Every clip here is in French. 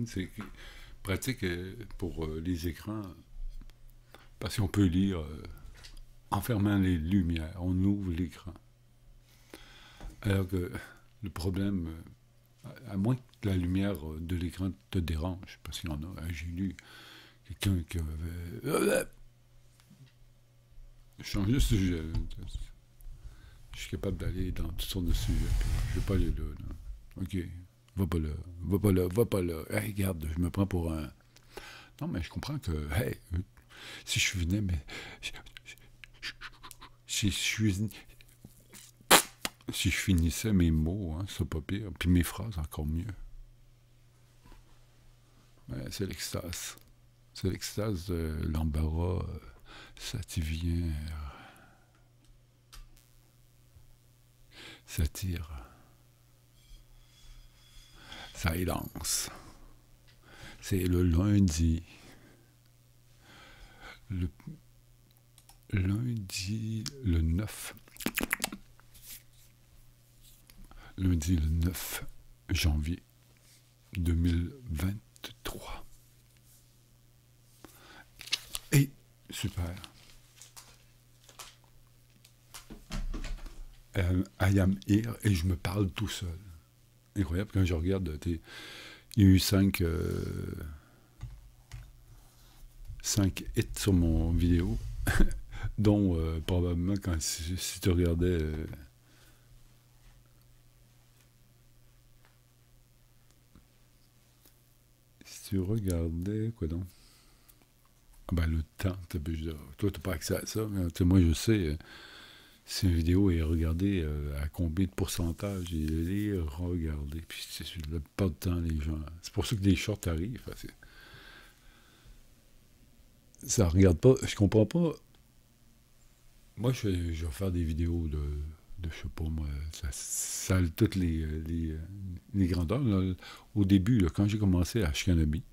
C'est pratique pour les écrans parce qu'on peut lire en fermant les lumières. On ouvre l'écran. Alors que le problème, à moins que la lumière de l'écran te dérange, parce qu'il y en a, j'ai lu quelqu'un qui avait... Je change de sujet. Je suis capable d'aller dans toutes sortes de sujets. Je ne vais pas aller là. OK. Va pas là. Va pas là. Va pas là. Hey, regarde, je me prends pour un... Non, mais je comprends que... Hey, si je venais, mais... Si je finissais mes mots, hein, c'est pas pire. Puis mes phrases, encore mieux. Ouais, c'est l'extase. C'est l'extase de l'embarras. Ça t'y vient... Ça tire. Ça élance. C'est le lundi. Le lundi le 9. Lundi le 9 janvier 2023. Et super. I am here et je me parle tout seul. Incroyable, quand je regarde, il y a eu 5 hits sur mon vidéo, dont probablement quand si tu regardais quoi donc? Ah ben le temps, toi t'as pas accès à ça, mais moi je sais. Si une vidéo est regardée à combien de pourcentage, il est regardé. Puis c'est pas de temps, les gens. C'est pour ça que des shorts arrivent. Ça regarde pas. Je comprends pas. Moi, je vais faire des vidéos de je sais pas moi. Ça a toutes les grandeurs. Là. Au début, là, quand j'ai commencé à Shikanobi,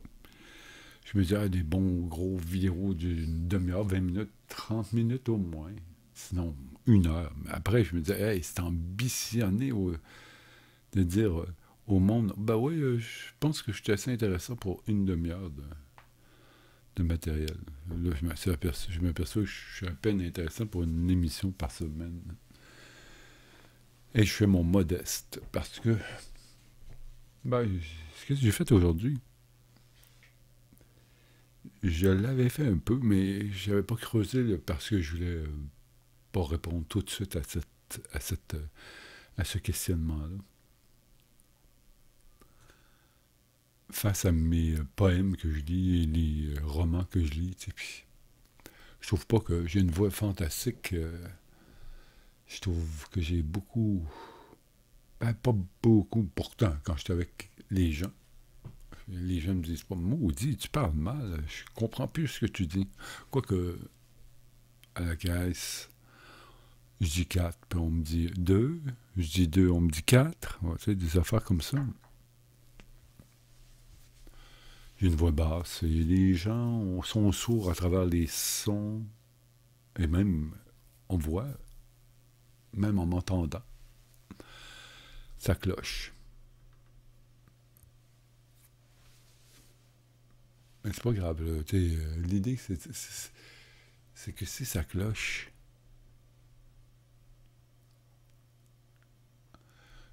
je me disais des bons gros vidéos d'une demi-heure, 20 minutes, 30 minutes au moins. Sinon, 1 heure. Mais après, je me disais, hey, c'est ambitionné de dire au monde, ben oui, je pense que je suis assez intéressant pour une demi-heure de matériel. Là, je m'aperçois que je suis à peine intéressant pour une émission par semaine. Et je fais mon modeste, parce que, ce que j'ai fait aujourd'hui, je l'avais fait un peu, mais je n'avais pas creusé parce que je voulais pas répondre tout de suite à ce questionnement-là. Face à mes poèmes que je lis et les romans que je lis, puis je trouve pas que j'ai une voix fantastique. Je trouve que j'ai beaucoup... pas beaucoup, pourtant, quand je suis avec les gens me disent pas, maudit, tu parles mal, je comprends plus ce que tu dis. Quoique, à la caisse, je dis 4, puis on me dit 2, je dis 2, on me dit 4, ouais, tu sais, des affaires comme ça. J'ai une voix basse, et les gens sont sourds à travers les sons, et même, on voit, même en m'entendant, ça cloche. Mais c'est pas grave, l'idée, c'est que si ça cloche,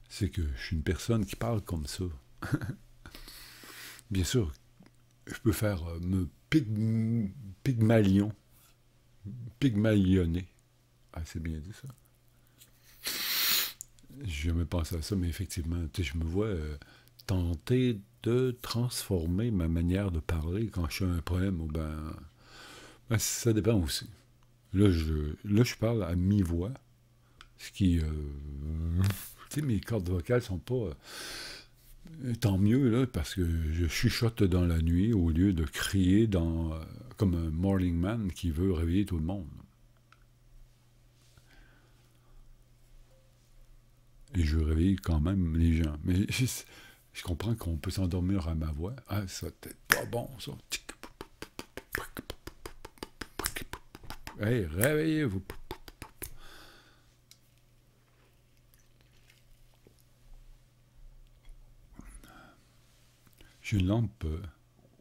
c'est que je suis une personne qui parle comme ça. Bien sûr, je peux faire me pygmalionner. Ah, c'est bien dit ça. Je jamais pensé à ça, mais effectivement, je me vois tenter de transformer ma manière de parler quand je fais un poème, ou ça dépend aussi. Là, je parle à mi-voix, ce qui... mes cordes vocales sont pas... tant mieux, là, parce que je chuchote dans la nuit au lieu de crier comme un morning man qui veut réveiller tout le monde. Et je réveille quand même les gens. Mais je comprends qu'on peut s'endormir à ma voix. Ah, ça peut-être pas bon, ça. Hey, réveillez-vous. j'ai une lampe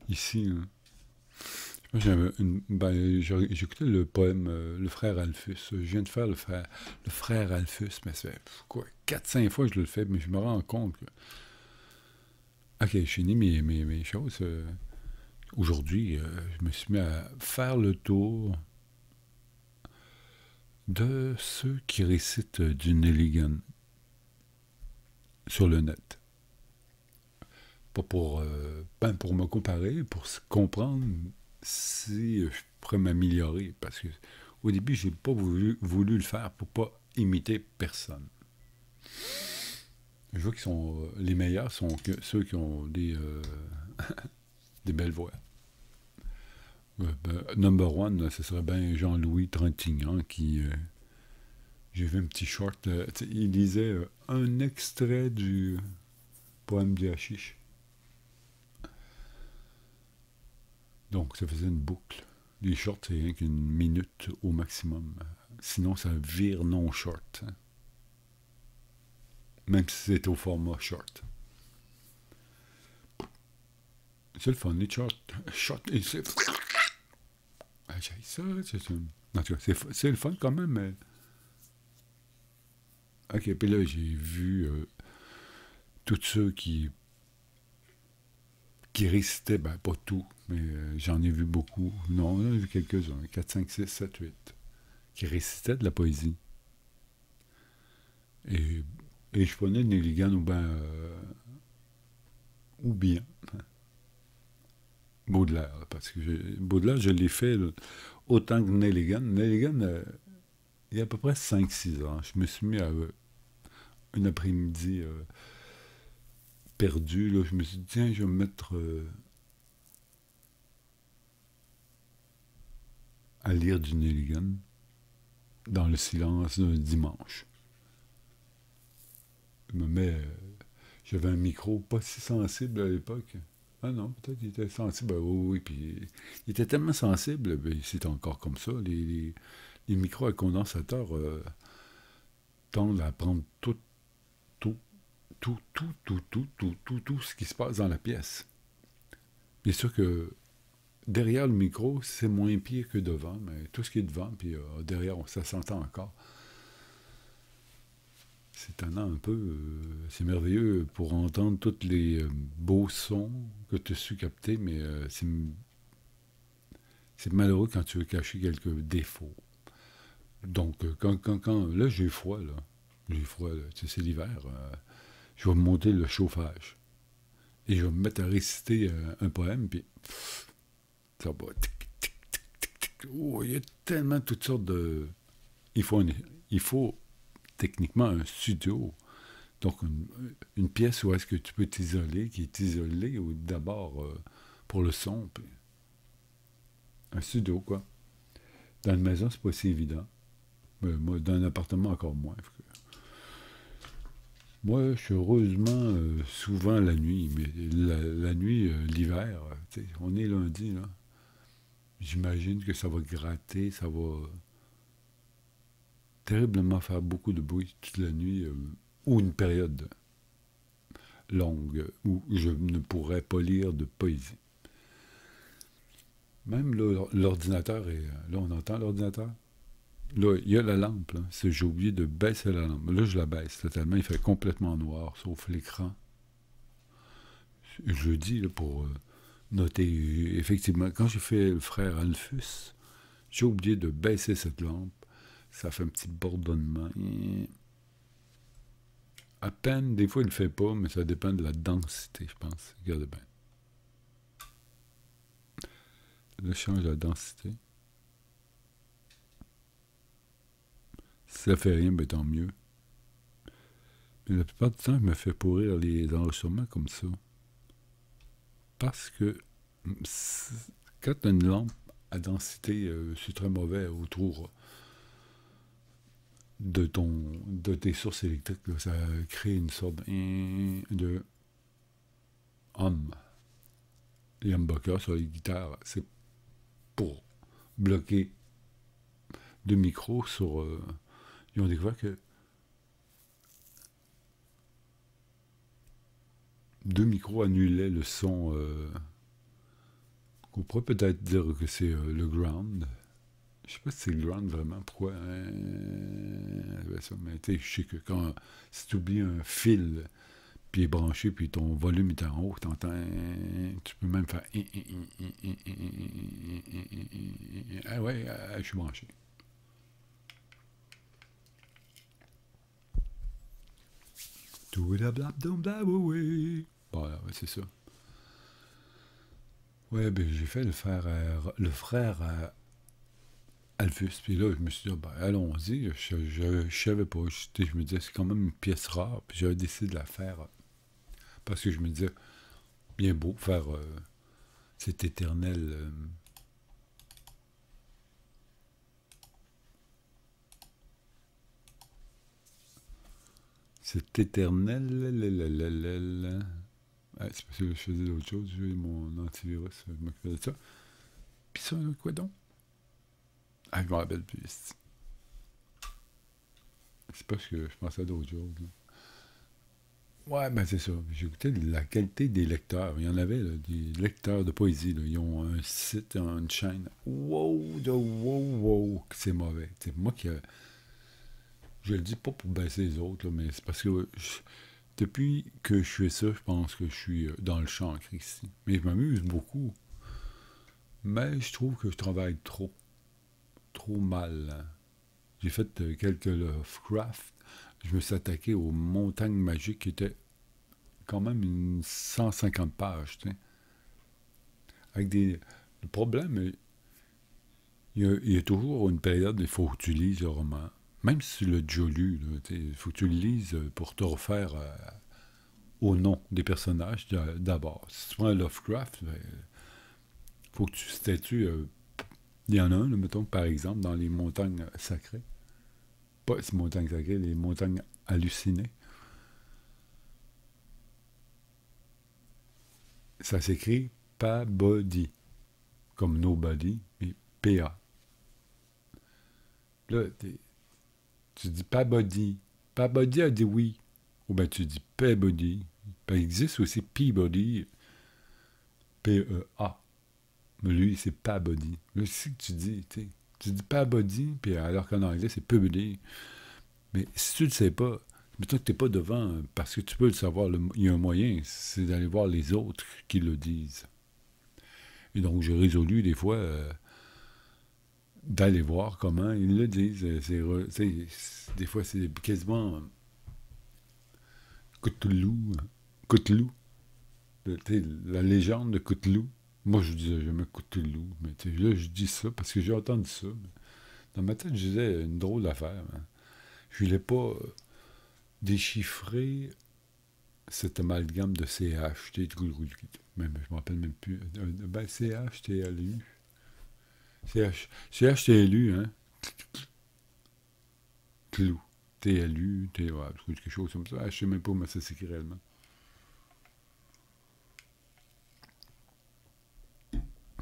ici. Hein. J'écoutais le poème Le frère Alphus. Je viens de faire le frère Alphus, mais c'est quoi, 4-5 fois que je le fais, mais je me rends compte que. Ok, je finis mes choses. Aujourd'hui, je me suis mis à faire le tour de ceux qui récitent du Nelligan sur le net. Pas pour, pour me comparer, pour comprendre si je pourrais m'améliorer. Parce que au début, j'ai pas voulu le faire pour pas imiter personne. Je vois qu'ils sont les meilleurs sont ceux qui ont des belles voix. Number one, ce serait bien Jean-Louis Trintignant qui. J'ai vu un petit short. Il lisait un extrait du poème du Hachiche. Donc, ça faisait une boucle. Les shorts, c'est rien qu'une minute au maximum. Sinon, ça vire non short. Hein. Même si c'est au format short. C'est le fun, les shorts. Et c'est. Ah, j'ai ça, c'est une. En tout cas, c'est le fun quand même, mais. Ok, puis là, j'ai vu tous ceux qui récitaient, ben pas tout, mais j'en ai vu beaucoup. Non, j'en ai vu quelques-uns, 4, 5, 6, 7, 8, qui récitaient de la poésie. Et je prenais Nelligan ou bien Baudelaire, parce que Baudelaire, je l'ai fait autant que Nelligan. Nelligan, il y a à peu près 5-6 ans, je me suis mis à une après-midi perdu, là, je me suis dit, tiens, je vais me mettre à lire du Nelligan dans le silence d'un dimanche. Je me mets. J'avais un micro pas si sensible à l'époque. Ah non, peut-être qu'il était sensible. Oui, puis il était tellement sensible, ben, c'est encore comme ça. Les micros à condensateur tendent à prendre tout ce qui se passe dans la pièce. Bien sûr que derrière le micro, c'est moins pire que devant, mais tout ce qui est devant, puis derrière, ça s'entend encore. C'est étonnant un peu. C'est merveilleux pour entendre tous les beaux sons que tu as su capter, mais c'est malheureux quand tu veux cacher quelques défauts. Donc, là, j'ai froid, là. J'ai froid, là. Tu sais, c'est l'hiver. Je vais monter le chauffage. Et je vais me mettre à réciter un poème, puis ça va. Oh, il y a tellement toutes sortes de. Il faut techniquement un studio. Donc, une pièce où est-ce que tu peux t'isoler, qui est isolée d'abord pour le son. Puis un studio, quoi. Dans une maison, c'est pas si évident. Mais moi, dans un appartement, encore moins. Moi, je suis heureusement souvent la nuit, mais la nuit, l'hiver, on est lundi, là. J'imagine que ça va gratter, ça va terriblement faire beaucoup de bruit toute la nuit, ou une période longue où je ne pourrais pas lire de poésie. Même l'ordinateur est. Là, on entend l'ordinateur. Là, il y a la lampe. Là. J'ai oublié de baisser la lampe. Là, je la baisse totalement. Il fait complètement noir, sauf l'écran. Je le dis là, pour noter. Effectivement, quand j'ai fait le frère Alphus, j'ai oublié de baisser cette lampe. Ça fait un petit bourdonnement. À peine, des fois, il ne le fait pas, mais ça dépend de la densité, je pense. Regardez bien. Là, je change la densité. Si ça fait rien, ben tant mieux. Mais la plupart du temps, je me fais pourrir les enregistrements comme ça. Parce que quand tu as une lampe à densité, c'est très mauvais autour de tes sources électriques. Là, ça crée une sorte de hum. Les humbuckers sur les guitares, c'est pour bloquer deux micros sur. Ils ont découvert que deux micros annulaient le son. On pourrait peut-être dire que c'est le ground. Je sais pas si c'est le ground vraiment. Pourquoi ça, mais tu sais, je sais que quand si tu oublies un fil puis il est branché puis ton volume est en haut, t'entends. Tu peux même faire. Ah ouais, je suis branché. Tout la blab dum blab oui. Voilà, ouais, c'est ça. Ouais, ben j'ai fait le frère Alphus. Puis là, je me suis dit, ben, allons-y. Je savais pas. Je me disais, c'est quand même une pièce rare. Puis j'avais décidé de la faire parce que je me disais, bien beau faire cet éternel. Cet éternel. Ouais, c'est parce que je faisais d'autres choses. J'ai eu mon antivirus. Je m'occupais de ça. Puis ça, quoi donc? Ah, je me rappelle plus. C'est parce que je pensais à d'autres choses. Là. Ouais, ben c'est ça. J'écoutais la qualité des lecteurs. Il y en avait, là, des lecteurs de poésie. Là. Ils ont un site, une chaîne. Wow, de wow, wow, que c'est mauvais. C'est moi qui. Je le dis pas pour baisser les autres, là, mais c'est parce que depuis que je fais ça, je pense que je suis dans le champ ici. Mais je m'amuse beaucoup. Mais je trouve que je travaille trop. Trop mal. Hein. J'ai fait quelques Lovecraft. Je me suis attaqué aux montagnes magiques qui étaient quand même une 150 pages. Tu sais. Avec des. Le problème, il y a toujours une période où il faut que tu lises le roman. Même si tu l'as déjà lu, il faut que tu le lises pour te refaire au nom des personnages d'abord. Si tu prends un Lovecraft, il faut que tu statues. Il y en a un, là, mettons, par exemple, dans les montagnes sacrées. Pas les montagnes sacrées, les montagnes hallucinées. Ça s'écrit Pabody, comme Nobody, et PA. Là, tu dis Pabody. Pabody a dit oui. Ou bien tu dis Pabody. Il existe aussi Peabody, P-E-A. Mais lui, c'est Pabody. Là, c'est que tu dis Pabody, puis alors qu'en anglais, c'est Peabody. Mais si tu ne le sais pas, mettons que tu n'es pas devant, parce que tu peux le savoir, il y a un moyen, c'est d'aller voir les autres qui le disent. Et donc, j'ai résolu des fois d'aller voir comment ils le disent. Des fois, c'est quasiment Cthulhu. Cthulhu. La légende de Cthulhu. Moi, je disais jamais Cthulhu, mais là, je dis ça parce que j'ai entendu ça. Dans ma tête, je disais une drôle d'affaire. Hein. Je ne voulais pas déchiffrer cet amalgame de CHT, même, je ne me rappelle même plus. Ben, CHTLU. CHTLU, hein? Clou. TLU, ouais, quelque chose comme ça. Je ne sais même pas comment ça s'écrit réellement.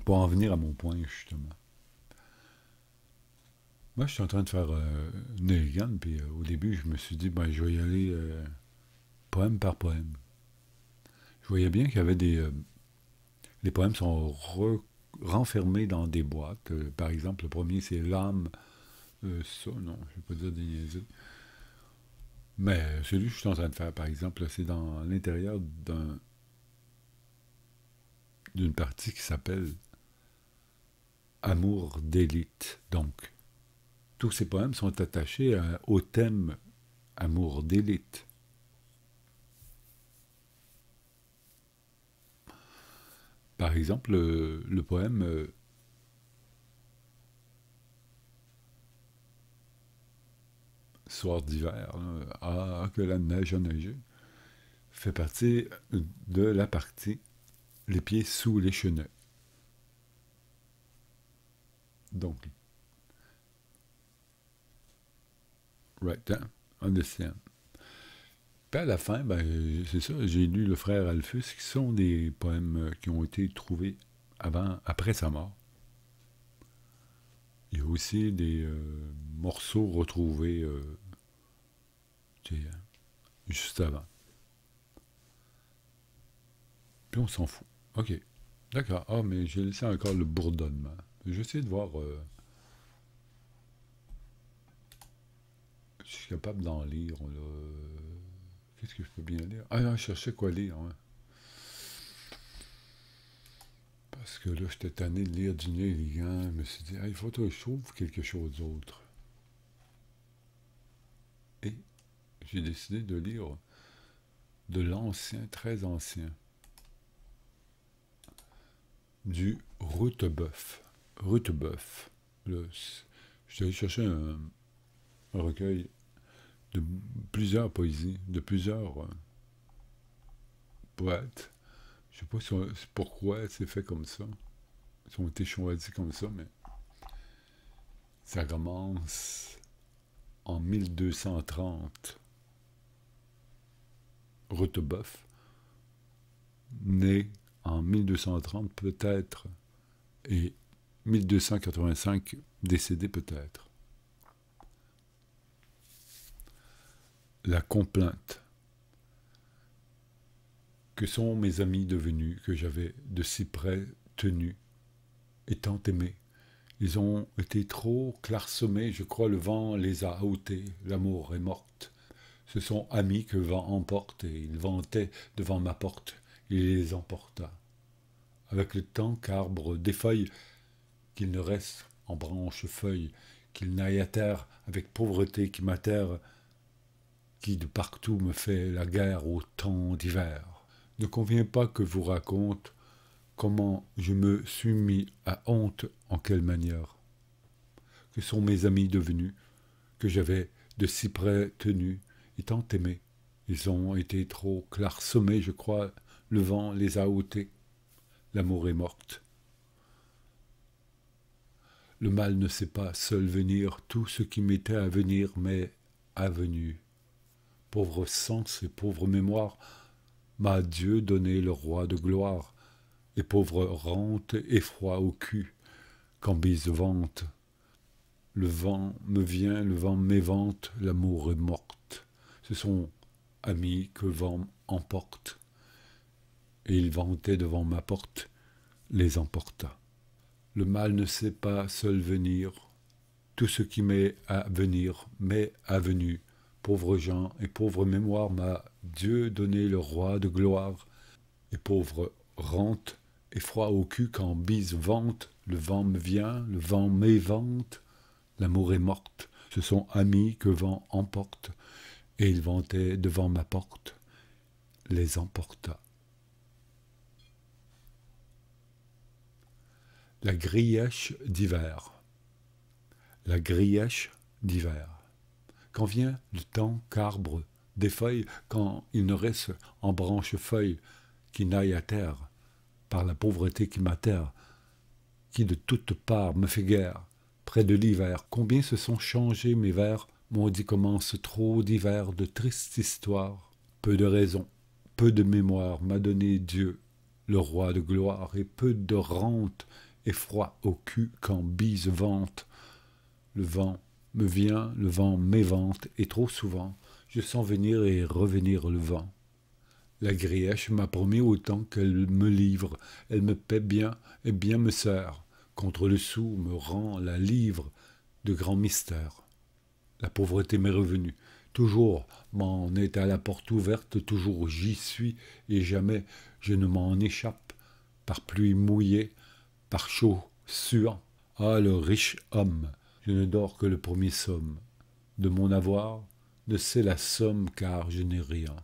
Pour en venir à mon point, justement. Moi, je suis en train de faire Nelligan, puis au début, je me suis dit, ben, je vais y aller poème par poème. Je voyais bien qu'il y avait des... les poèmes sont renfermés dans des boîtes. Par exemple, le premier, c'est l'âme. Ça, non, je ne vais pas dire des niaiseries. Mais celui que je suis en train de faire, par exemple, c'est dans l'intérieur d'une partie qui s'appelle Amour d'élite. Donc, tous ces poèmes sont attachés au thème Amour d'élite. Par exemple, le poème Soir d'hiver, ah, que la neige a neigé, fait partie de la partie Les pieds sous les chenets. Donc, right down, understand. Puis à la fin, ben, c'est ça, j'ai lu Le Frère Alphus, qui sont des poèmes qui ont été trouvés après sa mort. Il y a aussi des morceaux retrouvés juste avant. Puis on s'en fout. OK. D'accord. Ah, mais j'ai laissé encore le bourdonnement. Je vais essayer de voir si je suis capable d'en lire. Qu'est-ce que je peux bien lire? Ah non, je cherchais quoi lire. Hein. Parce que là, j'étais tanné de lire du Neil Gaiman. Je me suis dit, ah, il faut que je trouve quelque chose d'autre. Et j'ai décidé de lire de l'ancien, très ancien, du Rutebeuf. Rutebeuf. J'étais allé chercher un recueil de plusieurs poésies, de plusieurs poètes. Je ne sais pas pourquoi c'est fait comme ça. Ils ont été choisis comme ça, mais ça commence en 1230. Rutebeuf, né en 1230 peut-être, et 1285 décédé peut-être. La complainte. Que sont mes amis devenus, que j'avais de si près tenus, et tant aimés. Ils ont été trop clairsemés, je crois le vent les a ôtés, l'amour est morte. Ce sont amis que vent emporte, et ils vantaient devant ma porte, il les emporta. Avec le temps qu'arbre défeuille, qu'il ne reste en branche feuille, qu'il n'aille à terre avec pauvreté qui m'atterre, qui de partout me fait la guerre au temps d'hiver. Ne convient pas que vous raconte comment je me suis mis à honte en quelle manière. Que sont mes amis devenus, que j'avais de si près tenus, et tant aimés. Ils ont été trop clairsemés, je crois, le vent les a ôtés. L'amour est morte. Le mal ne sait pas seul venir, tout ce qui m'était à venir m'est avenu. Pauvre sens et pauvre mémoire, m'a Dieu donné le roi de gloire, et pauvre rente effroi au cul, quand bise vente. Le vent me vient, le vent m'évente, l'amour est morte. Ce sont amis que vent emporte, et ils vantaient devant ma porte, les emporta. Le mal ne sait pas seul venir, tout ce qui m'est à venir m'est avenu. Pauvre gens et pauvre mémoire m'a Dieu donné le roi de gloire, et pauvre rente et froid au cul quand bise vente, le vent me vient, le vent m'évente, l'amour est morte, ce sont amis que vent emporte, et ils vantaient devant ma porte, les emporta. La grièche d'hiver. La grièche d'hiver. Quand vient le temps qu'arbre défeuille, quand il ne reste en branche feuille qui n'aille à terre, par la pauvreté qui m'atterre, qui de toutes parts me fait guerre, près de l'hiver, combien se sont changés mes vers, maudit commence trop d'hiver, de triste histoire, peu de raison, peu de mémoire m'a donné Dieu, le roi de gloire, et peu de rente, et froid au cul quand bise vente, le vent me vient, le vent m'évente, et trop souvent, je sens venir et revenir le vent. La grièche m'a promis autant qu'elle me livre, elle me paie bien et bien me sert, contre le sou me rend la livre de grands mystères. La pauvreté m'est revenue, toujours m'en est à la porte ouverte, toujours j'y suis, et jamais je ne m'en échappe, par pluie mouillée, par chaud suant. Ah, le riche homme! Je ne dors que le premier somme. De mon avoir, ne sais la somme car je n'ai rien.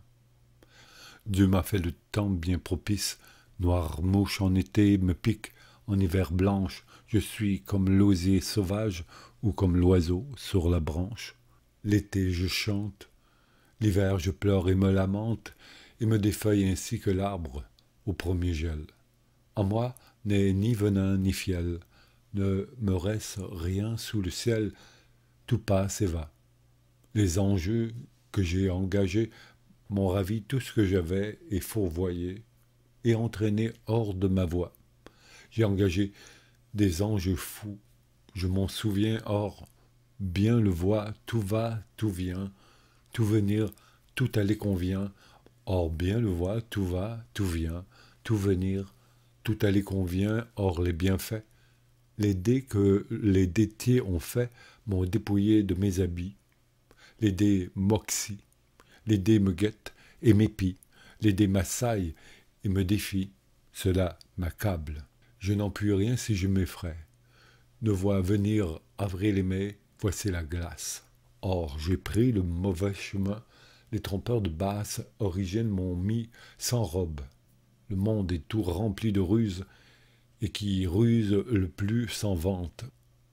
Dieu m'a fait le temps bien propice, noire mouche en été me pique, en hiver blanche, je suis comme l'osier sauvage ou comme l'oiseau sur la branche. L'été je chante, l'hiver je pleure et me lamente, et me défeuille ainsi que l'arbre au premier gel. En moi n'est ni venin ni fiel, ne me reste rien sous le ciel, tout passe et va. Les enjeux que j'ai engagés m'ont ravi tout ce que j'avais et fourvoyé, et entraîné hors de ma voie. J'ai engagé des enjeux fous, je m'en souviens, or, bien le vois, tout va, tout vient, tout venir, tout aller convient, or bien le vois, tout va, tout vient, tout venir, tout aller convient, hors les bienfaits. Les dés que les détiers ont faits m'ont dépouillé de mes habits. Les dés m'oxy, les dés me guettent et m'épient, les dés m'assaillent et me défient. Cela m'accable. Je n'en puis rien si je m'effraie. Ne vois venir avril et mai, voici la glace. Or, j'ai pris le mauvais chemin. Les trompeurs de basse origine m'ont mis sans robe. Le monde est tout rempli de ruses, et qui ruse le plus s'en vante.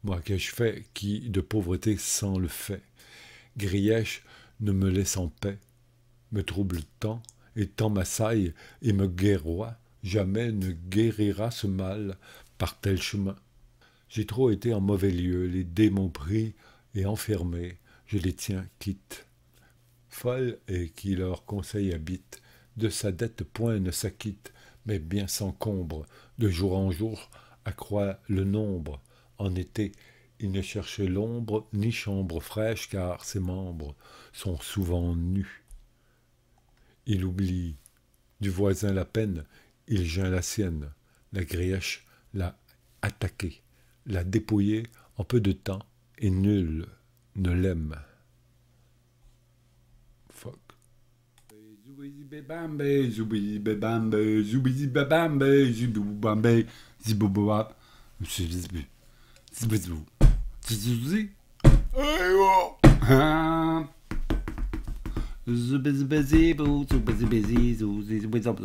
Moi qu'ai-je fait, qui de pauvreté sans le fait. Grièche ne me laisse en paix, me trouble tant, et tant m'assaille et me guerroie, jamais ne guérira ce mal par tel chemin. J'ai trop été en mauvais lieu, les dés m'ont pris et enfermé, je les tiens quitte. Folle et qui leur conseil habite, de sa dette point ne s'acquitte, mais bien s'encombre, de jour en jour accroît le nombre. En été, il ne cherche l'ombre ni chambre fraîche, car ses membres sont souvent nus. Il oublie du voisin la peine, il geint la sienne. La grièche l'a attaqué, l'a dépouillé en peu de temps, et nul ne l'aime. Fuck.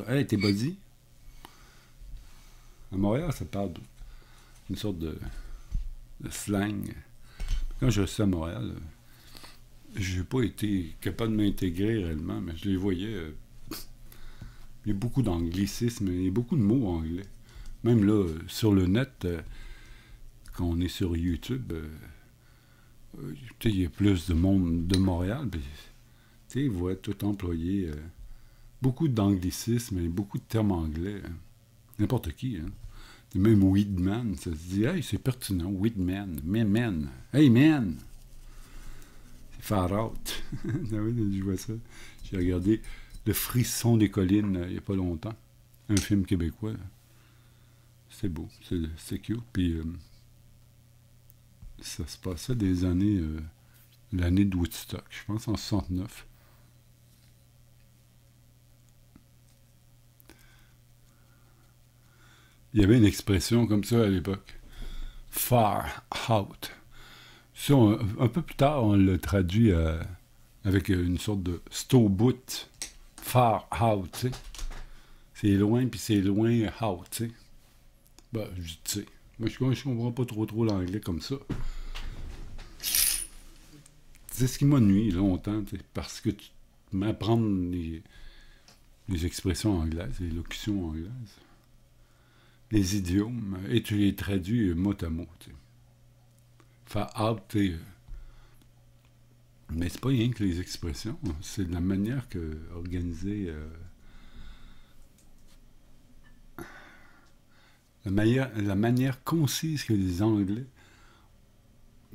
Hey, t'es buzzy? À Montréal, ça parle d'une sorte de slang. Quand je restais à Montréal, je n'ai pas été capable de m'intégrer réellement, mais je les voyais. Il y a beaucoup d'anglicisme, il y a beaucoup de mots anglais. Même là, sur le net, quand on est sur YouTube, il y a plus de monde de Montréal, ils voient tout employer beaucoup d'anglicisme et beaucoup de termes anglais. Hein. N'importe qui. Hein. Même Weedman, ça se dit, hey, c'est pertinent, Weedman, man, hey man! C'est far out. Je vois ça. J'ai regardé Le Frisson des collines il n'y a pas longtemps. Un film québécois. C'est beau, c'est cute. Puis ça se passait des années, l'année de Woodstock, je pense en 69. Il y avait une expression comme ça à l'époque. Far out. Ça, un peu plus tard, on l'a traduit avec une sorte de stoboot. Far out, tu sais. C'est loin, puis c'est loin out, tu sais. Ben, je dis, tu sais. Moi, je comprends pas trop l'anglais comme ça. C'est ce qui m'a nuit longtemps, tu sais, parce que tu m'apprends les expressions anglaises, les locutions anglaises, les idiomes, et tu les traduis mot à mot, tu sais. Far out, tu sais. Mais c'est pas rien que les expressions, c'est de la manière que organiser la manière concise que les Anglais,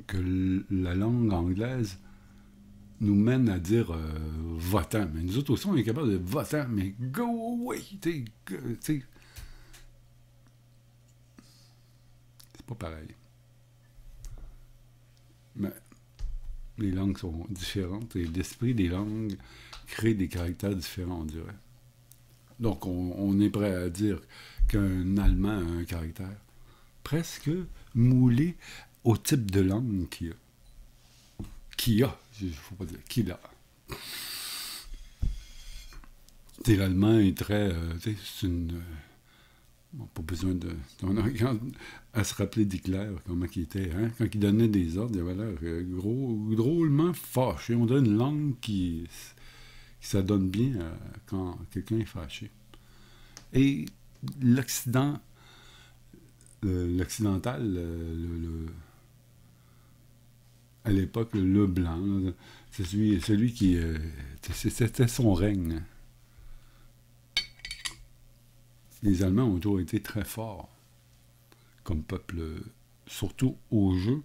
que la langue anglaise nous mène à dire votant. Mais nous autres aussi, on est capable de votant, mais go away, tu sais. C'est pas pareil. Mais les langues sont différentes et l'esprit des langues crée des caractères différents, on dirait. Donc, on est prêt à dire qu'un Allemand a un caractère presque moulé au type de langue qu'il a. Il ne faut pas dire qu'il a. L'Allemand est très... c'est une... pas besoin de... à se rappeler d'Hitler, comment il était. Hein? Quand il donnait des ordres, il avait l'air drôlement fâché. On dirait une langue qui s'adonne bien quand quelqu'un est fâché. Et l'Occidental, à l'époque, le blanc, c'est celui qui... c'était son règne. Les Allemands ont toujours été très forts comme peuple, surtout au jeu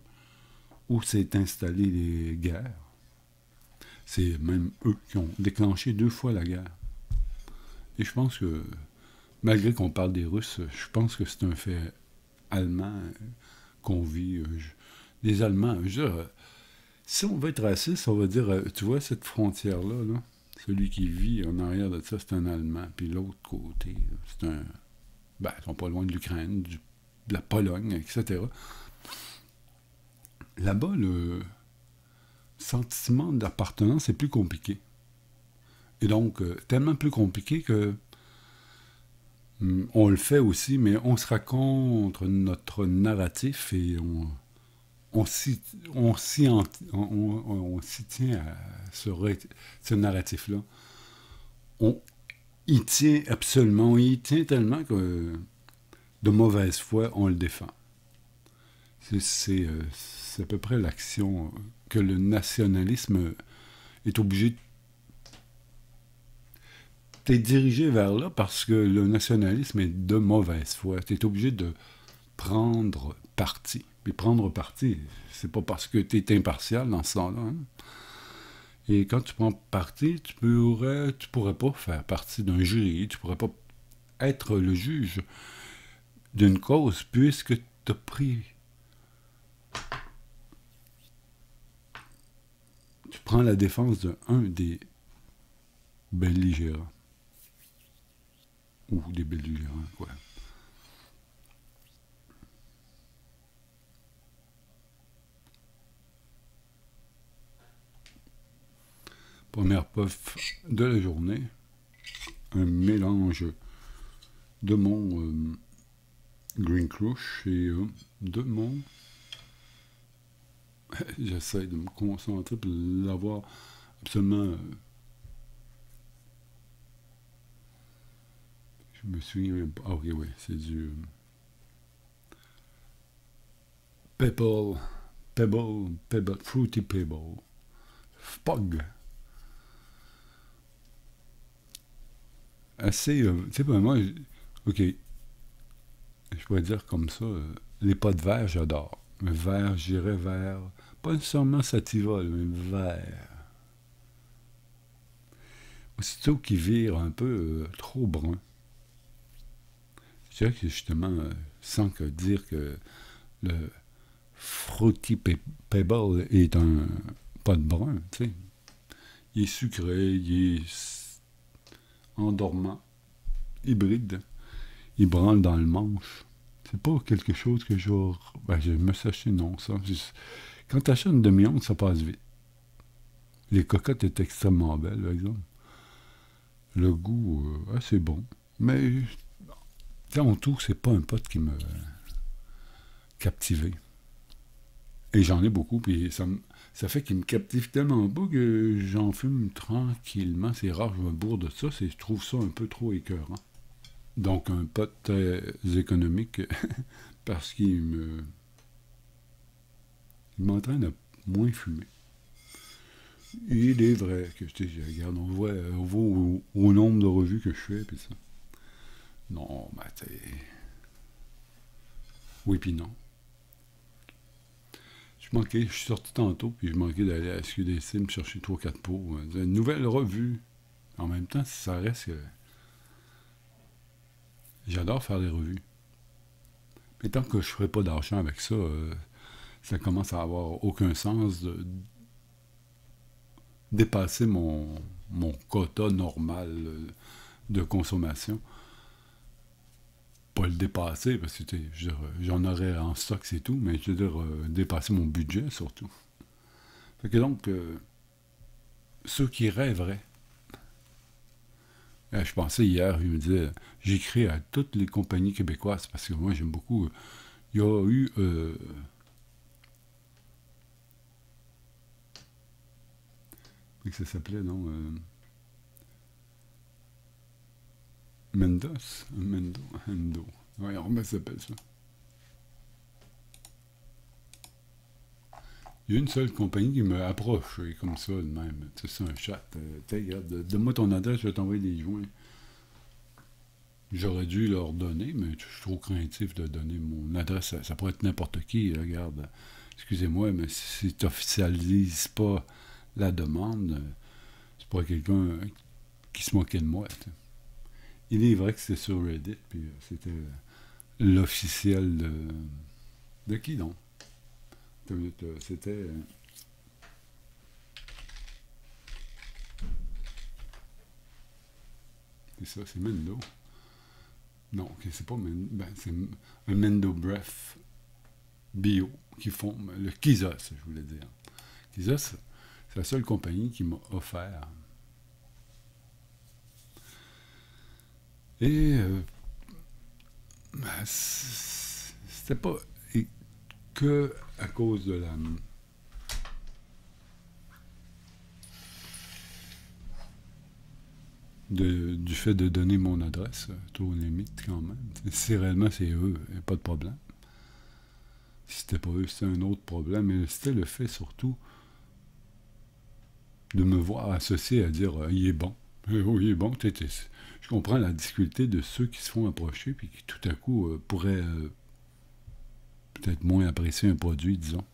où s'est installé les guerres. C'est même eux qui ont déclenché 2 fois la guerre. Et je pense que malgré qu'on parle des Russes, je pense que c'est un fait allemand qu'on vit. Les Allemands, je veux dire, si on veut être raciste, on va dire, tu vois, cette frontière-là, là, celui qui vit en arrière de ça, c'est un Allemand. Puis l'autre côté, c'est un... Ben, ils sont pas loin de l'Ukraine, de la Pologne, etc. Là-bas, le sentiment d'appartenance est plus compliqué. Et donc, tellement plus compliqué que on le fait aussi, mais on se raconte notre narratif et on s'y tient à ce narratif-là. On y tient absolument, on y tient tellement que de mauvaise foi, on le défend. C'est à peu près l'action que le nationalisme est obligé. T'es dirigé vers là parce que le nationalisme est de mauvaise foi. T'es obligé de prendre parti. Puis prendre parti, c'est pas parce que t'es impartial dans ce temps-là. Hein? Et quand tu prends parti, tu pourrais pas faire partie d'un jury, tu pourrais pas être le juge d'une cause puisque tu as pris. Tu prends la défense d'un des belligérants. Ou des belligérants, quoi. Première puff de la journée. Un mélange de mon Green Crush et de mon... J'essaie de me concentrer pour l'avoir absolument... je me souviens pas... Ah, ok, oui, c'est du... Pebble, Fruity Pebble. Spog. Assez... tu sais, pas moi... Ok. Je pourrais dire comme ça, les pots de verre, j'adore. Le vert, j'irais vers... Pas nécessairement sativa, mais vert. Aussitôt qu'il vire un peu trop brun. Je dirais que justement, sans que dire que le Fruity Pebble est un pot de brun, tu sais. Il est sucré, il est endormant, hybride. Il branle dans le manche. C'est pas quelque chose que je me suis acheté, non, ça. Quand tu achètes une demi-once, ça passe vite. Les cocottes étaient extrêmement belles, par exemple. Le goût, c'est bon. Mais, en tout, c'est pas un pot qui me captivait. Et j'en ai beaucoup, puis ça fait qu'il me captive tellement pas que j'en fume tranquillement. C'est rare que je me bourre de ça, je trouve ça un peu trop écœurant. Donc, un pot très économique, parce qu'il m'entraîne à moins fumer. Il est vrai que, regarde, on voit au nombre de revues que je fais, puis ça. Non, ben, oui, puis non. Je suis sorti tantôt, puis je manquais d'aller à SQDC me chercher 3-4 pots. Une nouvelle revue. En même temps, ça reste que... J'adore faire des revues. Mais tant que je ne ferai pas d'argent avec ça, ça commence à avoir aucun sens de dépasser mon quota normal de consommation. Pas le dépasser, parce que j'en aurais en stock, c'est tout, mais je veux dire, dépasser mon budget surtout. Fait que donc, ceux qui rêveraient, je pensais hier, je me disais, j'écris à toutes les compagnies québécoises, parce que moi j'aime beaucoup. Il y a eu... comment ça s'appelait, non? Mendo. Ouais, comment ça s'appelle ça? Il y a une seule compagnie qui me approche comme ça, de même. Tu sais, c'est un chat. Regarde, donne-moi ton adresse, je vais t'envoyer des joints. J'aurais dû leur donner, mais je suis trop craintif de donner mon adresse. Ça pourrait être n'importe qui, regarde. Excusez-moi, mais si tu n'officialises pas la demande, c'est pas quelqu'un qui se moquait de moi. T'sais. Il est vrai que c'était sur Reddit, puis c'était l'officiel de qui donc? C'était... c'est ça, c'est Mendo. Non, ok, c'est pas Mendo. Ben, c'est un Mendo Breath bio qui font le Kizos, je voulais dire. Kizos, c'est la seule compagnie qui m'a offert. Et ben, c'était pas que à cause de la du fait de donner mon adresse, trop limite quand même. Si réellement c'est eux, il n'y a pas de problème. Si c'était pas eux, c'était un autre problème. Mais c'était le fait surtout de me voir associé à dire il est bon. Oui, il est bon. Je comprends la difficulté de ceux qui se font approcher puis qui tout à coup pourraient peut-être moins apprécier un produit, disons.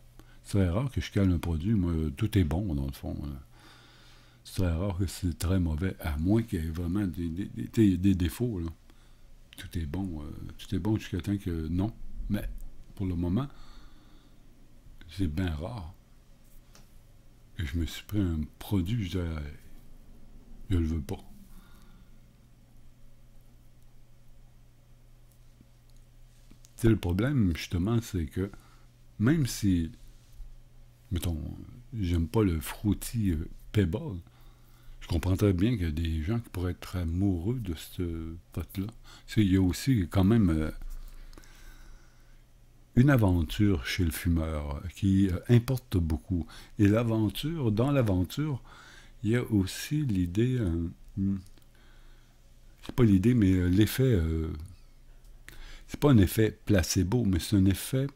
C'est très rare que je cale un produit. Moi, tout est bon dans le fond. C'est très rare que c'est très mauvais, à moins qu'il y ait vraiment des défauts. Là. Tout est bon jusqu'à temps que non. Mais pour le moment, c'est bien rare que je me suis pris un produit, je dis, je le veux pas. T'sais, le problème, justement, c'est que même si, mettons, j'aime pas le fruity Pebble, je comprends très bien qu'il y a des gens qui pourraient être amoureux de ce pot-là. Il y a aussi quand même une aventure chez le fumeur qui importe beaucoup. Et l'aventure, dans l'aventure, il y a aussi l'idée, c'est pas l'idée, mais l'effet, c'est pas un effet placebo, mais c'est un effet,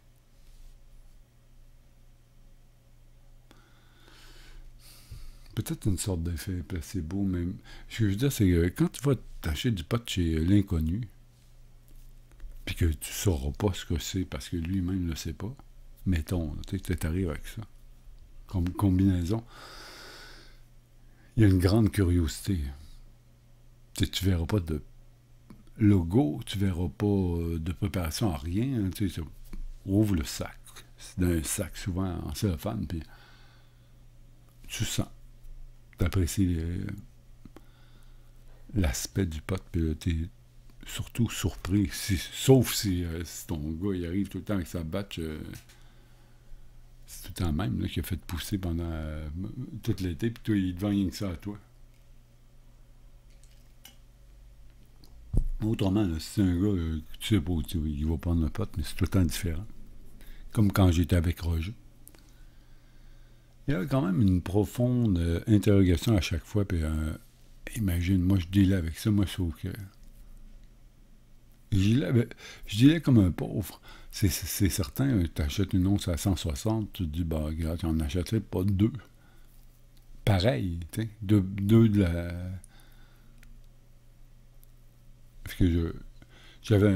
peut-être une sorte d'effet placebo, mais ce que je veux dire, c'est que quand tu vas t'acheter du pot chez l'inconnu, puis que tu sauras pas ce que c'est parce que lui-même ne le sait pas, mettons, tu arrives avec ça, comme combinaison, il y a une grande curiosité. Tu verras pas de logo, tu verras pas de préparation à rien. Hein, tu ouvres le sac. C'est dans un sac souvent en cellophane, puis tu sens. Tu apprécies l'aspect du pot, puis tu es surtout surpris. Sauf si ton gars il arrive tout le temps avec sa batch. C'est tout le temps même là, qui a fait pousser pendant tout l'été, puis toi, il te vend rien que ça à toi. Autrement, là, si c'est un gars que tu sais pas, il va prendre le pot, mais c'est tout le temps différent. Comme quand j'étais avec Roger. Il y a quand même une profonde interrogation à chaque fois. Puis, imagine, moi je dealais avec ça, moi sauf que. Je dealais comme un pauvre. C'est certain, tu achètes une once à 160, tu te dis, bah, regarde, tu en achèterais pas deux. Pareil, tu sais. Deux de la. Parce que j'avais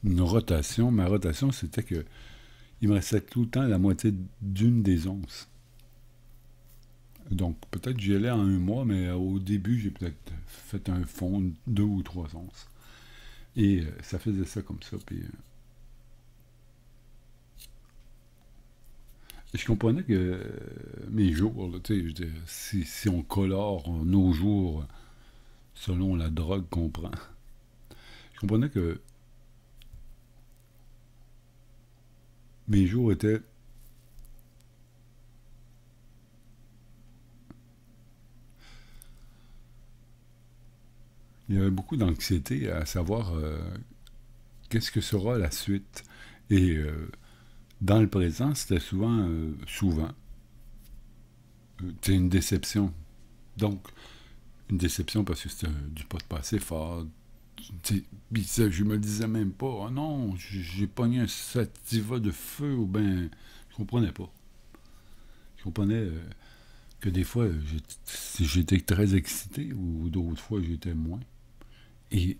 une rotation. Ma rotation, c'était que il me restait tout le temps la moitié d'une des onces. Donc, peut-être j'y allais en un mois, mais au début, j'ai peut-être fait un fond de 2 ou 3 onces. Et ça faisait ça comme ça. Puis, je comprenais que mes jours, là, je veux dire, si on colore nos jours selon la drogue qu'on prend, je comprenais que mes jours étaient il y avait beaucoup d'anxiété à savoir qu'est-ce que sera la suite. Et dans le présent, c'était souvent, une déception. Donc, une déception parce que c'était du pas de passé fort. Puis je me le disais même pas. Oh non, j'ai pogné un sativa de feu, ou ben, je comprenais pas. Je comprenais que des fois, j'étais très excité, ou d'autres fois, j'étais moins. Et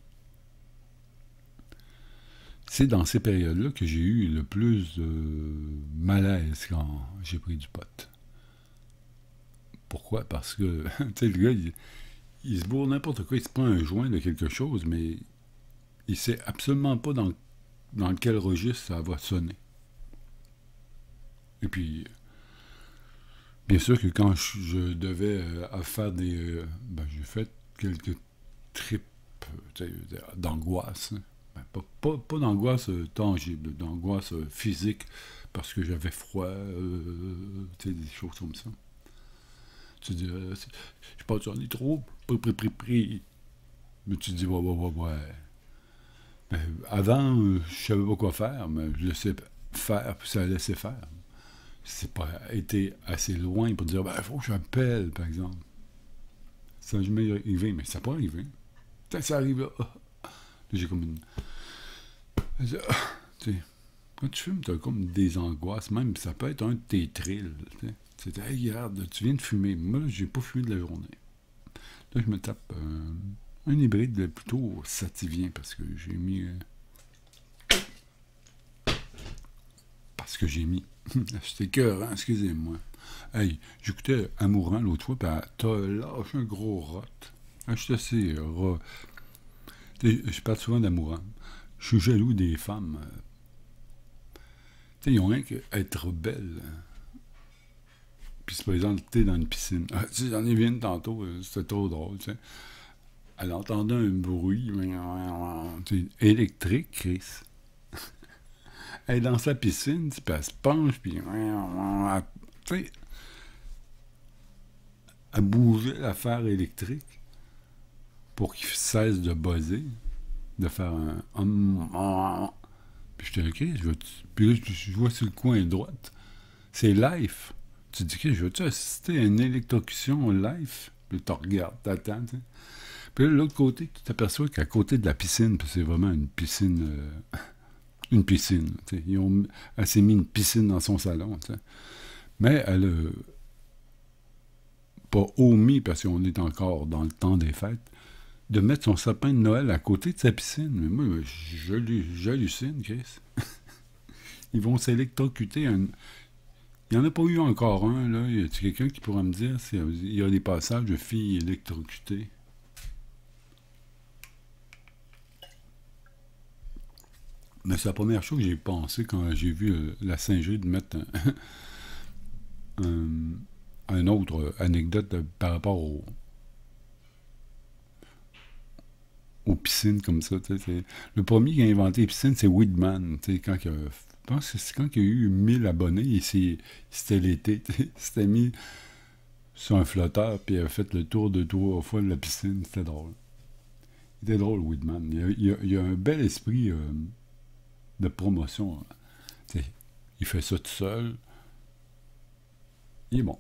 c'est dans ces périodes-là que j'ai eu le plus de malaise quand j'ai pris du pot. Pourquoi? Parce que, tu sais, le gars, il se bourre n'importe quoi, il se prend un joint de quelque chose, mais il sait absolument pas dans quel registre ça va sonner. Et puis, bien sûr que quand je devais faire des... ben, j'ai fait quelques trips d'angoisse. Hein. Ben, pas d'angoisse tangible, d'angoisse physique, parce que j'avais froid, des choses comme ça. Tu dis, je pense que j'en ai trop, pris. Mais tu dis, ouais. Ben, avant, je savais pas quoi faire, mais je laissais faire, puis ça laissait faire. C'est pas été assez loin pour dire, ben, il faut que j'appelle, par exemple. Ça n'a jamais arrivé, mais ça peut arriver. Peut-être que ça arrive là. J'ai comme une. Tu sais, quand tu fumes, tu as comme des angoisses, même ça peut être un de tes trills. Tu sais, hey, regarde, tu viens de fumer. Moi, là, j'ai pas fumé de la journée. Là, je me tape un hybride plutôt sativien parce que j'ai mis. Parce que j'ai mis. C'était cœur, hein, excusez-moi. Hey, j'écoutais Amourant l'autre fois, pis t'as lâché un gros rot. Ah, je suis assez je parle souvent d'Amourant. Je suis jaloux des femmes. Tu sais, ils ont rien qu'être belles. Puis se présenter dans une piscine. Ah, tu sais, j'en ai vu une tantôt, c'était trop drôle, tu sais. Elle entendait un bruit électrique, Chris. Elle est dans sa piscine, puis elle se penche, puis... Tu sais, elle bougeait l'affaire électrique pour qu'il cesse de buzzer, de faire un... Puis je te dis, puis là, je vois sur le coin droite, c'est live. Tu te dis, je veux-tu assister à une électrocution live? Puis tu regardes, t'attends, tu sais. Puis là, de l'autre côté, tu t'aperçois qu'à côté de la piscine, puis c'est vraiment une piscine... une piscine. Elle s'est mis une piscine dans son salon. T'sais. Mais elle a pas omis, parce qu'on est encore dans le temps des fêtes, de mettre son sapin de Noël à côté de sa piscine. Mais moi, j'hallucine, Chris. Ils vont s'électrocuter. Il n'y en a pas eu encore un, là. Y a quelqu'un qui pourra me dire s'il y a des passages de filles électrocutées? Mais c'est la première chose que j'ai pensé quand j'ai vu la singerie de mettre un autre anecdote par rapport aux piscines comme ça. Le premier qui a inventé les piscines, c'est Weedman. Quand je pense que c'est quand il y a eu 1000 abonnés, c'était l'été. Il s'était mis sur un flotteur, puis il a fait le tour de 3 fois de la piscine. C'était drôle. Il était drôle, Weedman. Il a un bel esprit de promotion. Il fait ça tout seul. Il est bon.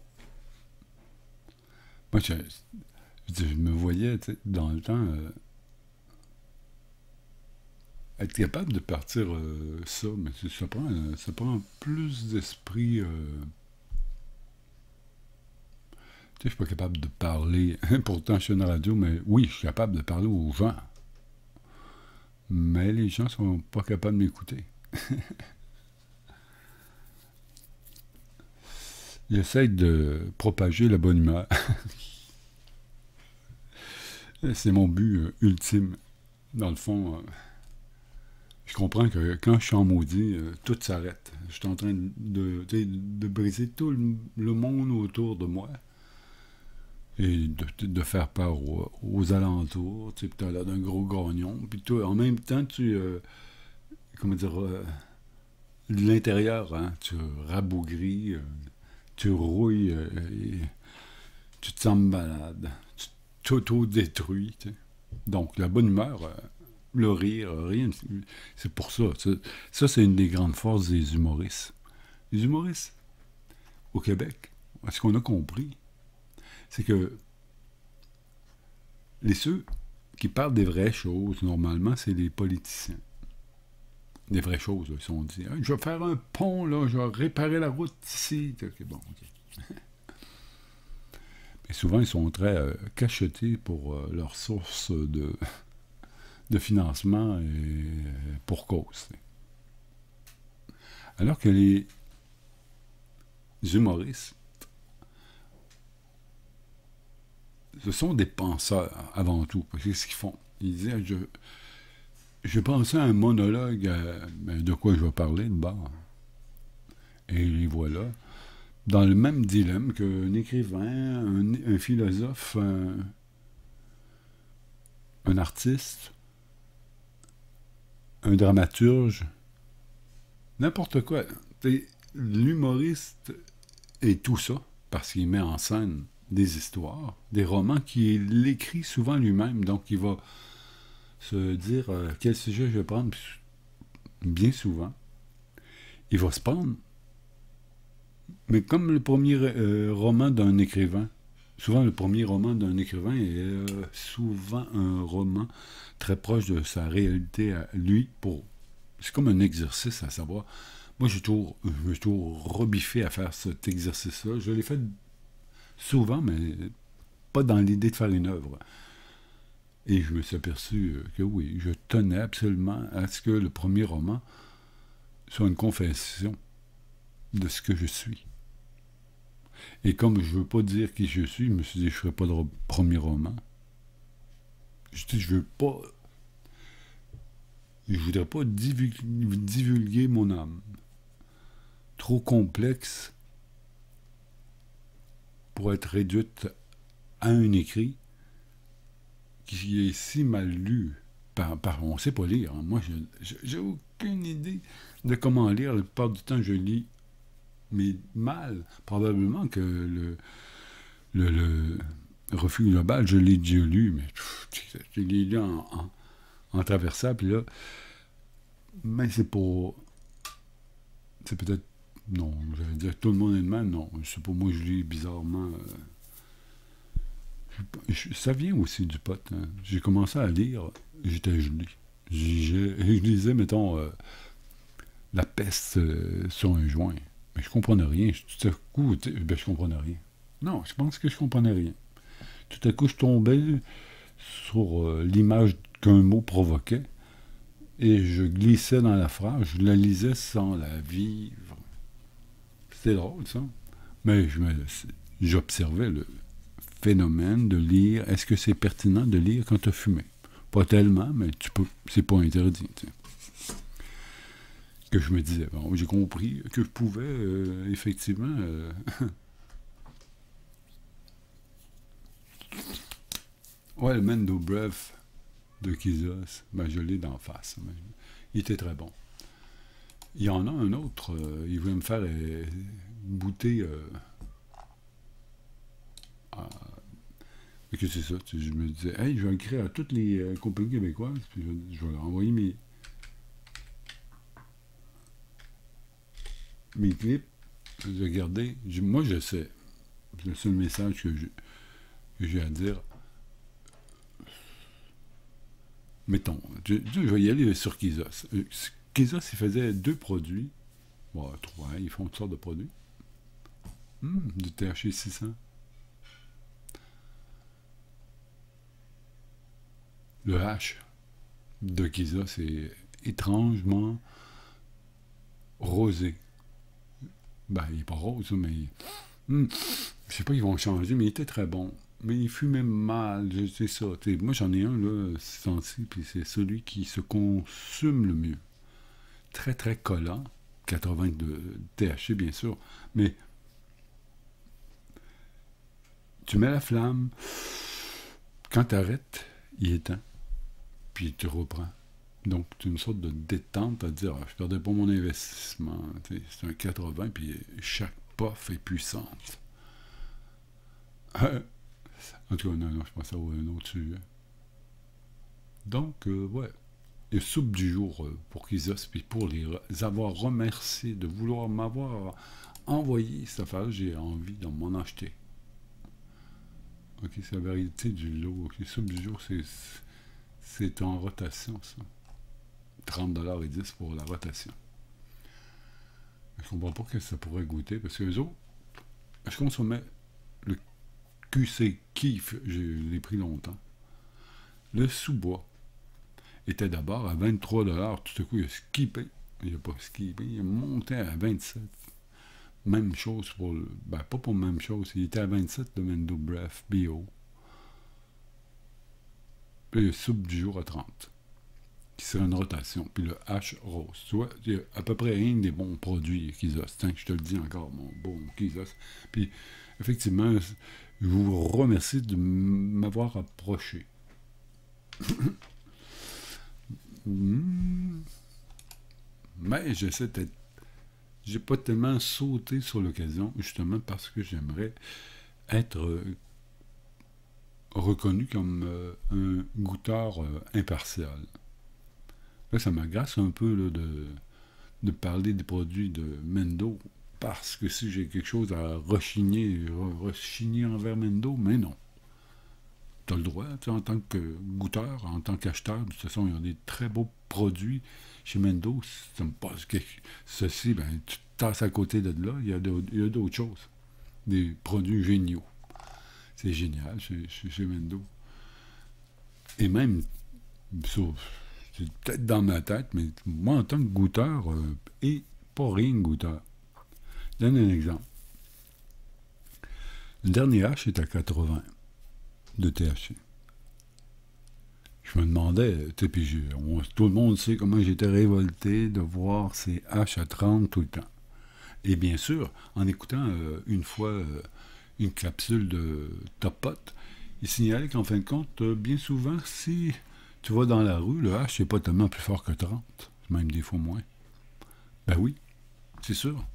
Moi, je me voyais, dans le temps, être capable de partir ça, mais ça prend plus d'esprit. Tu sais, je suis pas capable de parler. Pourtant, je suis une radio, mais oui, je suis capable de parler aux gens. Mais les gens sont pas capables de m'écouter. J'essaie de propager la bonne humeur. C'est mon but ultime. Dans le fond, je comprends que quand je suis en maudit, tout s'arrête. Je suis en train de briser tout le monde autour de moi et de faire peur aux alentours. Tu as l'air d'un gros gagnon. Puis toi, en même temps, comment dire, de l'intérieur, hein, tu rabougris, tu rouilles, tu te sens malade, tu t'auto-détruis. Donc, la bonne humeur, le rire, rien. C'est pour ça. Ça, c'est une des grandes forces des humoristes. Les humoristes, au Québec, ce qu'on a compris, c'est que ceux qui parlent des vraies choses, normalement, c'est les politiciens. Des vraies choses, là, ils se sont dit, hey, je vais faire un pont, là, je vais réparer la route ici. Okay, bon, ok. Mais souvent, ils sont très cachetés pour leur source de financement et pour cause. Alors que les humoristes ce sont des penseurs avant tout. Parce que ce qu'ils font, ils disaient, je pensais à un monologue, de quoi je vais parler de bord. Et les voilà, dans le même dilemme qu'un écrivain, un philosophe, un artiste, un dramaturge, n'importe quoi. L'humoriste est tout ça, parce qu'il met en scène des histoires, des romans qu'il écrit souvent lui-même. Donc, il va se dire quel sujet je vais prendre. Bien souvent, il va se prendre. Mais comme le premier roman d'un écrivain, souvent le premier roman d'un écrivain est souvent un roman très proche de sa réalité à lui. C'est comme un exercice à savoir. Moi, j'ai toujours rebiffé à faire cet exercice-là. Je l'ai fait souvent, mais pas dans l'idée de faire une œuvre. Et je me suis aperçu que oui, je tenais absolument à ce que le premier roman soit une confession de ce que je suis. Et comme je ne veux pas dire qui je suis, je me suis dit, je ne ferai pas de premier roman. Je veux pas. Je voudrais pas divulguer mon âme. Trop complexe pour être réduite à un écrit qui est si mal lu on ne sait pas lire. Hein. Moi, j'ai aucune idée de comment lire. La plupart du temps, je lis, mais mal. Probablement que le refus global, je l'ai déjà lu, mais je l'ai lu en traversant, puis là, mais c'est pas... C'est peut-être... Non, j'allais dire tout le monde est de même, non. Je sais pas, moi, je lis bizarrement... ça vient aussi du pot. Hein. J'ai commencé à lire, j'étais gelé. Je lisais, mettons, La peste sur un joint. Mais je comprenais rien. Tout à coup, je comprenais rien. Non, je pense que je comprenais rien. Tout à coup, je tombais sur l'image qu'un mot provoquait et je glissais dans la phrase. Je la lisais sans la vivre. C'était drôle, ça. Mais j'observais le phénomène de lire. Est-ce que c'est pertinent de lire quand tu as fumé? Pas tellement, mais tu peux. C'est pas interdit. Tu sais. Que je me disais, bon, j'ai compris que je pouvais effectivement... ouais, le Mendo Breath de Kizos, ben, je l'ai d'en face. Il était très bon. Il y en a un autre, il voulait me faire goûter... que c'est ça, je me disais, hey, je vais écrire à toutes les compagnies québécoises, puis je vais leur envoyer mes clips, je vais garder. Moi, je sais. Le seul message que j'ai à dire, mettons, je vais y aller sur Kizos. Kizos, il faisait 2 produits, bon, 3, ils font toutes sortes de produits. Du THC 600. Le H de Kizos, c'est étrangement rosé. Ben, il n'est pas rose, mais... je sais pas, ils vont changer, mais il était très bon. Mais il fumait mal, c'est ça. Moi, j'en ai un, là, senti, puis c'est celui qui se consume le mieux. Très, très collant. 80 de THC, bien sûr. Mais tu mets la flamme. Quand tu arrêtes, il éteint. Puis tu reprends. Donc, c'est une sorte de détente à dire, je ne perdais pas mon investissement. C'est un 80, puis chaque puff est puissante. En tout cas, non, je pense à un autre sujet. Donc, ouais. Et soupe du jour pour Kizos, puis pour les avoir remerciés de vouloir m'avoir envoyé cette affaire, j'ai envie de m'en acheter. Ok, c'est la vérité du lot. Ok, soupe du jour, c'est en rotation, ça. 30$ et 10$ pour la rotation. Je comprends pas que ça pourrait goûter, parce que les autres, je consommais le QC Kiff, je l'ai pris longtemps. Le sous-bois était d'abord à 23$, tout à coup il a skippé, il n'a pas skippé, il a monté à 27$. Même chose pour pas pour la même chose, il était à 27$, le Mendo Breath Bio. puis le soupe du jour à 30, qui serait une rotation, puis le hache rose. Tu vois, il y a à peu près rien des bons produits Kizos. Tiens, je te le dis encore, mon bon Kizos. Puis, effectivement, je vous remercie de m'avoir approché. Mais j'essaie d'être. J'ai pas tellement sauté sur l'occasion, justement parce que j'aimerais être reconnu comme un goûteur impartial. Là, ça m'agace un peu là, de parler des produits de Mendo, parce que si j'ai quelque chose à rechigner envers Mendo, mais non. Tu as le droit, en tant que goûteur, en tant qu'acheteur, de toute façon, il y a des très beaux produits chez Mendo. Si tu me passes ceci, ben, tu tasses à côté de là, il y a d'autres choses. Des produits géniaux. C'est génial chez Mendo. Et même, c'est peut-être dans ma tête, mais moi, en tant que goûteur, et pas rien que goûteur, je donne un exemple. Le dernier hache est à 80 de THC. Je me demandais, tu sais, tout le monde sait comment j'étais révolté de voir ces haches à 30 tout le temps. Et bien sûr, en écoutant une fois une capsule de Top Pot, il signalait qu'en fin de compte, bien souvent, si tu vas dans la rue, le hache n'est pas tellement plus fort que 30, même des fois moins. Ben oui, c'est sûr.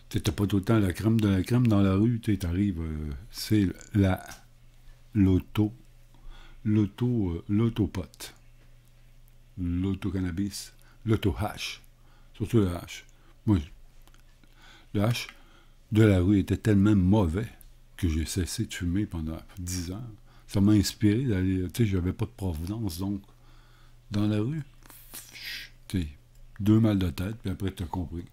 Tu n'as pas tout le temps la crème de la crème dans la rue, tu arrives, c'est l'auto, l'autopote, l'auto-cannabis, l'auto-hash, surtout le hash. Moi, le hash de la rue était tellement mauvais que j'ai cessé de fumer pendant 10 ans. Ça m'a inspiré d'aller, tu sais, j'avais pas de provenance, donc, dans la rue, tu sais, 2 mal de tête, puis après, tu as compris.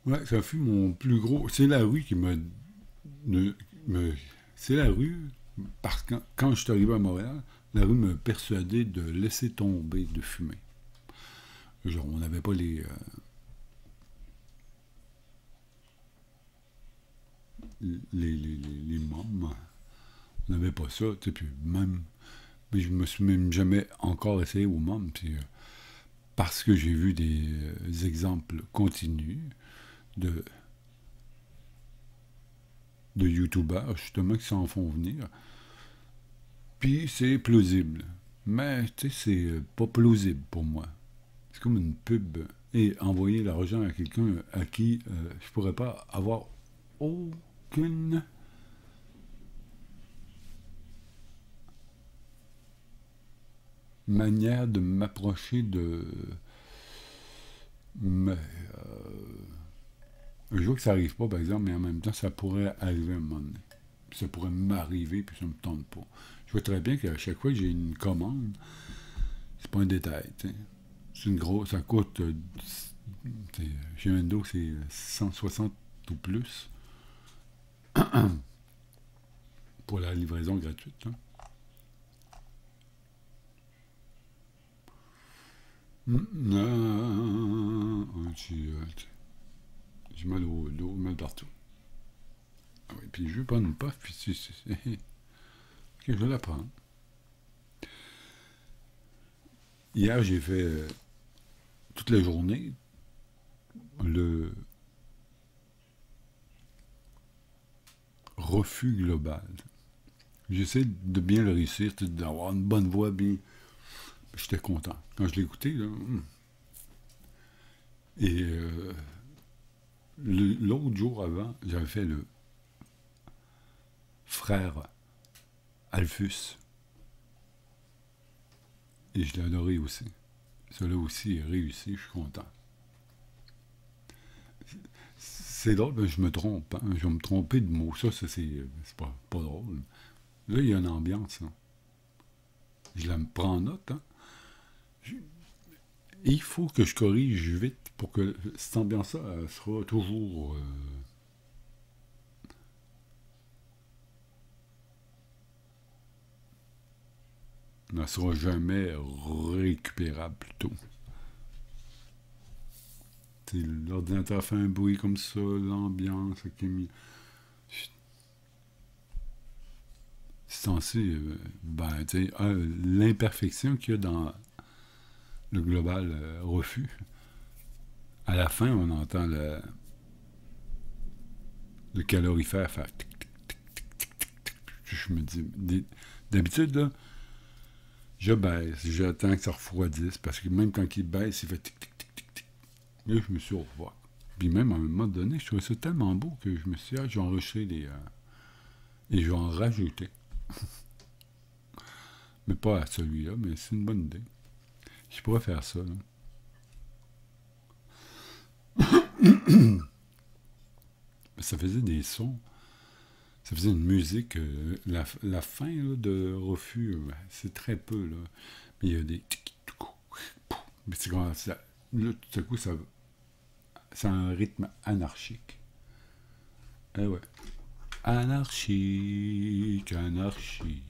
Ouais, ça fut mon plus gros. C'est la rue qui c'est la rue, parce que quand je suis arrivé à Montréal, la rue m'a persuadé de laisser tomber de fumer. Genre, on n'avait pas les mômes. On n'avait pas ça, tu sais, puis même. Mais je me suis même jamais encore essayé aux mômes, puis parce que j'ai vu des exemples continus de youtubeurs, justement, qui s'en font venir. Puis c'est plausible. Mais, tu sais, c'est pas plausible pour moi. C'est comme une pub. Et envoyer l'argent à quelqu'un à qui je pourrais pas avoir aucune manière de m'approcher de. Mais, je vois que ça arrive pas, par exemple, mais en même temps, ça pourrait arriver à un moment donné. Ça pourrait m'arriver, puis ça me tente pas. Je vois très bien qu'à chaque fois que j'ai une commande, c'est pas un détail, t'sais. C'est une grosse. Ça coûte. Chez Mendo, c'est 160 ou plus pour la livraison gratuite. Hein. J'ai mal au dos, mal partout. Ah oui, puis je veux pas une puff, puis ok, je vais la prendre. Hier, j'ai fait toute la journée le refus global. J'essaie de bien le réussir, d'avoir une bonne voix, bien. J'étais content. Quand je l'écoutais, là. Et l'autre jour avant, j'avais fait le frère Alphus. Et je l'ai adoré aussi. Celui-là aussi est réussi, je suis content. C'est drôle, ben je me trompe. Hein? Je vais me tromper de mots. Ça c'est pas drôle. Là, il y a une ambiance. Hein? Je la prends en note. Hein? Il faut que je corrige vite pour que cette ambiance-là sera toujours ne sera jamais récupérable plutôt. L'ordinateur fait un bruit comme ça, l'ambiance qui est mis. C'est censé, ben, tu sais, l'imperfection qu'il y a dans le global refus. À la fin, on entend le calorifère faire tic, tic, tic, tic, tic, tic, tic. Je me dis, d'habitude, là, je baisse, j'attends que ça refroidisse, parce que même quand il baisse, il fait tic, tic, tic, tic, tic. Là, je me suis au revoir. Puis même à un moment donné, je trouvais ça tellement beau que je me suis dit, ah, je vais enregistrer et je vais en rajouter. Mais pas à celui-là, mais c'est une bonne idée. Je pourrais faire ça, là. Ça faisait des sons. Ça faisait une musique. La fin là, de Refus, c'est très peu, là. Mais il y a des. Mais c'est comme ça. Là, tout à coup, ça a un rythme anarchique. Eh ouais. Anarchique, anarchique.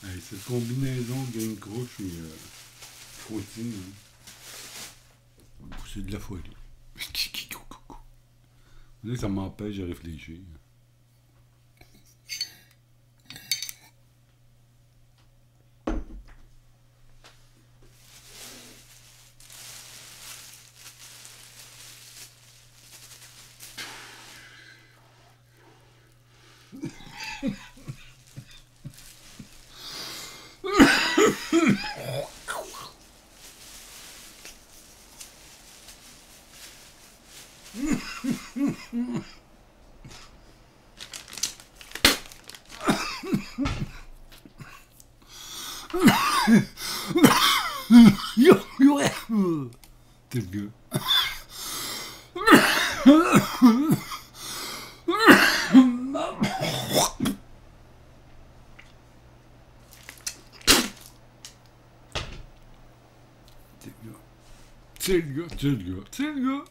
Hey, cette combinaison de Game Crush et Fruity, c'est de la folie. Ça m'empêche de réfléchir. T'es le gars. T'es le gars. T'es le gars. T'es le gars. T'es le gars.